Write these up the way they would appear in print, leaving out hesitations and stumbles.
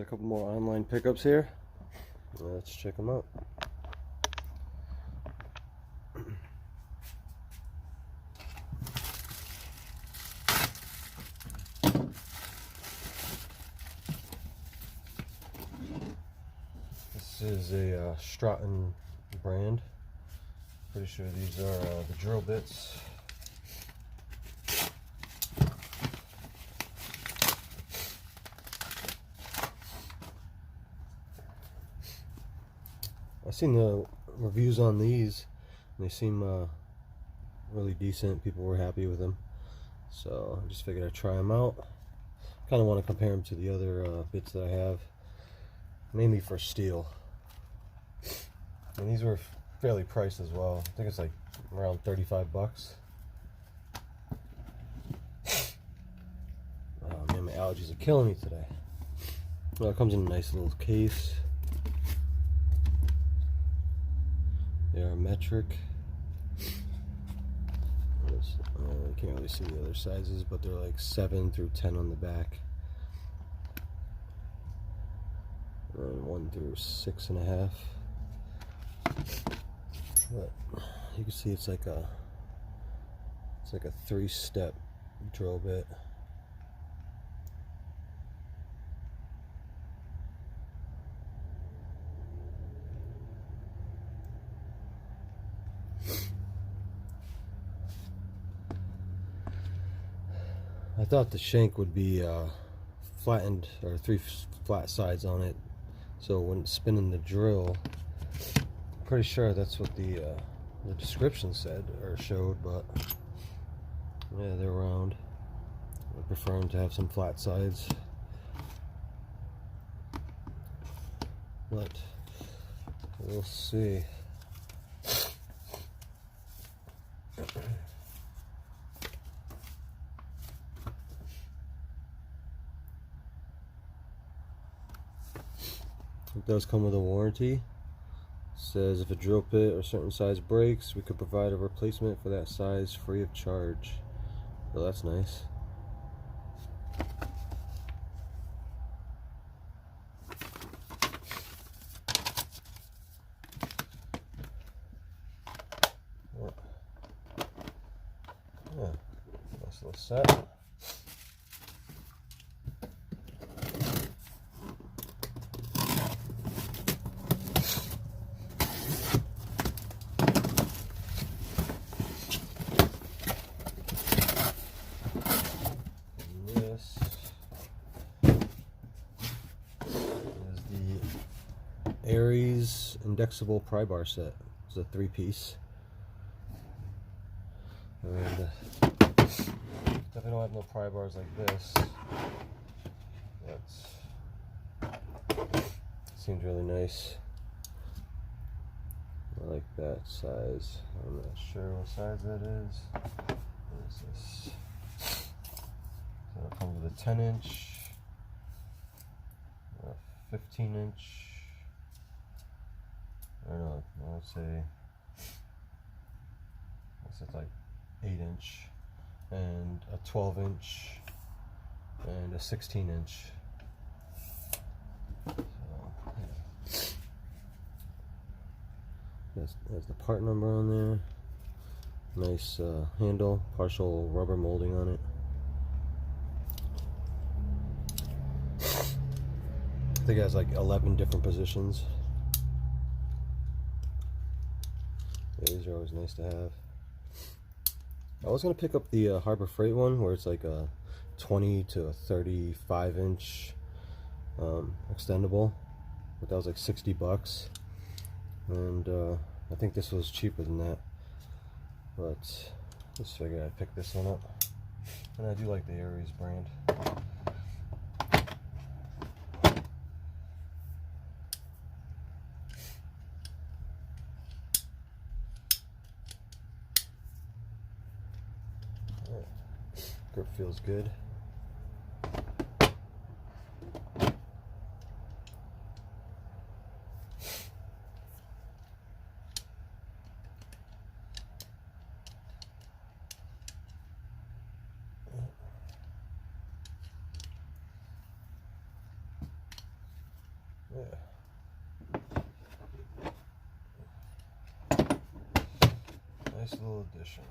got a couple more online pickups here. Let's check them out. This is a Stratton brand. Pretty sure these are the drill bits. I've seen the reviews on these, and they seem really decent. People were happy with them, so I just figured I'd try them out. Kind of want to compare them to the other bits that I have, mainly for steel. And these were fairly priced as well. I think it's like around 35 bucks. Oh man, my allergies are killing me today. Well, it comes in a nice little case. They are metric. You can't really see the other sizes, but they're like 7 through 10 on the back. And 1 through 6.5. But you can see it's like a 3-step drill bit. I thought the shank would be flattened, or 3 flat sides on it, so when it's spinning the drill. Pretty sure that's what the description said or showed, but yeah, they're round. I prefer them to have some flat sides, but we'll see. It does come with a warranty. Says if a drill bit or certain size breaks, we could provide a replacement for that size free of charge. So that's nice. Yeah, nice little set. Aries indexable pry bar set. It's a 3-piece. And definitely don't have no pry bars like this. That seems really nice. I like that size. I'm not sure what size that is. What is this? So it comes with a 10-inch, a 15-inch. I don't know, let's say it's like 8-inch, and a 12-inch, and a 16-inch. So, yeah. There's the part number on there. Nice handle, partial rubber molding on it. I think it has like 11 different positions. These are always nice to have. I was going to pick up the Harbor Freight one, where it's like a 20 to a 35-inch extendable, but that was like 60 bucks, and I think this was cheaper than that, but just figured I'd pick this one up. And I do like the Aries brand. Grip feels good. Nice little addition.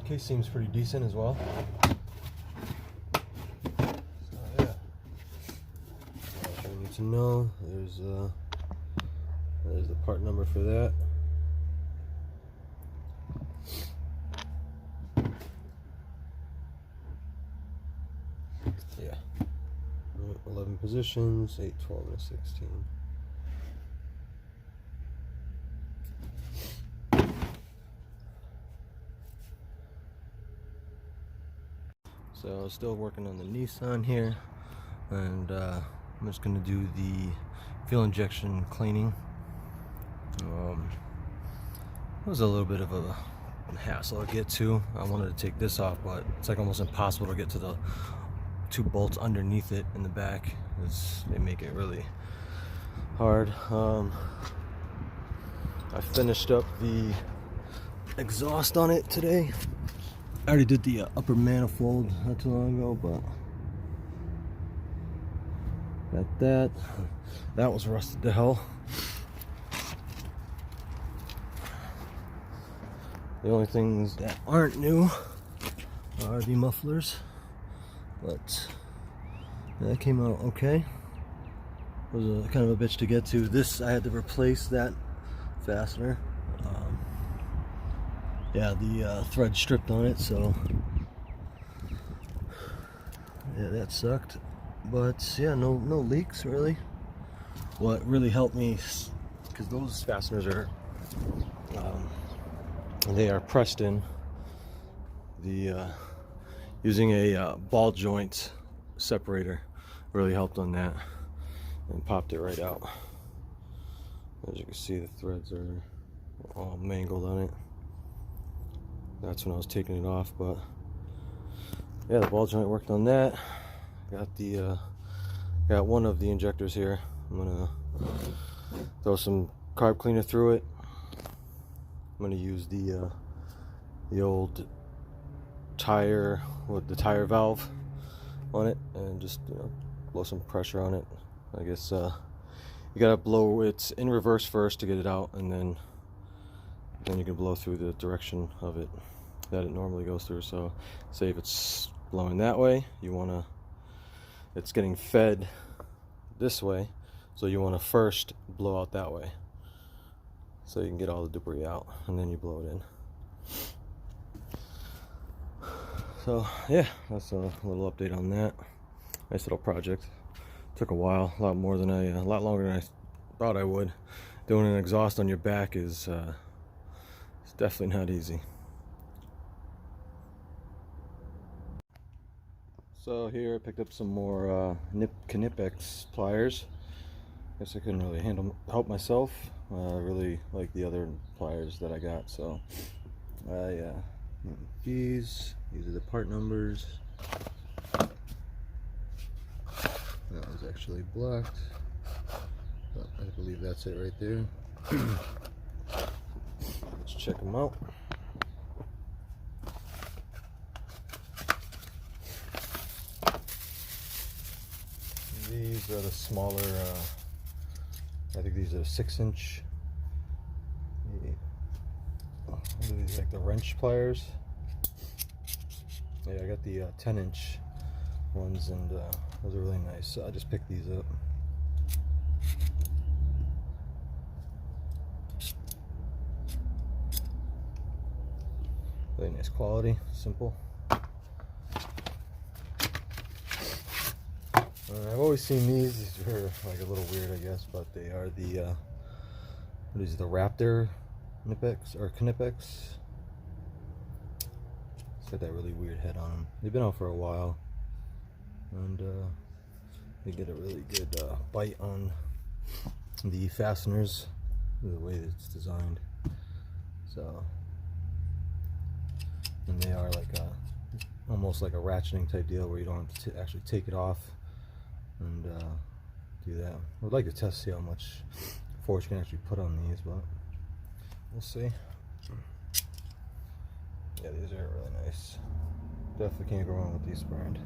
Case seems pretty decent as well. So yeah, all you need to know, there's the part number for that. Yeah, 11 positions, 8, 12, and 16. So still working on the Nissan here, and I'm just gonna do the fuel injection cleaning. It was a little bit of a hassle to get to. I wanted to take this off, but it's like almost impossible to get to the 2 bolts underneath it in the back. They make it really hard. I finished up the exhaust on it today. I already did the upper manifold not too long ago, but got that was rusted to hell. The only things that aren't new are the mufflers, but that came out okay. It was a kind of a bitch to get to. This, I had to replace that fastener. Yeah, the thread stripped on it, so yeah, that sucked. But yeah, no leaks really. What really helped me, because those fasteners are they are pressed in. The using a ball joint separator really helped on that and popped it right out. As you can see, the threads are all mangled on it. That's when I was taking it off, but yeah, the ball joint worked on that. Got one of the injectors here. I'm gonna throw some carb cleaner through it. I'm gonna use the old tire with the tire valve on it and just blow some pressure on it. I guess you gotta blow it in reverse first to get it out, and then you can blow through the direction of it that it normally goes through. So say if it's blowing that way, it's getting fed this way, so you want to first blow out that way so you can get all the debris out, and then you blow it in. So yeah, that's a little update on that. Nice little project. Took a while, a lot longer than I thought I would. Doing an exhaust on your back is it's definitely not easy. So here I picked up some more Knipex pliers. Guess I couldn't really help myself. I really like the other pliers that I got, so these are the part numbers. That was actually blocked, but I believe that's it right there. Let's check them out. These are the smaller, I think these are 6-inch, these like the wrench pliers. Yeah, I got the 10-inch ones, and those are really nice. So I just picked these up. Really nice quality, simple. I've always seen these. These are like a little weird, I guess, but they are the what is it, the Raptor Knipex or Knipex? It's got that really weird head on them. They've been out for a while, and they get a really good bite on the fasteners, the way that it's designed. So, and they are like almost like a ratcheting type deal where you don't have to actually take it off and do that. I would like to test, see how much force you can actually put on these, but we'll see. Yeah, these are really nice. Definitely can't go wrong with these brand.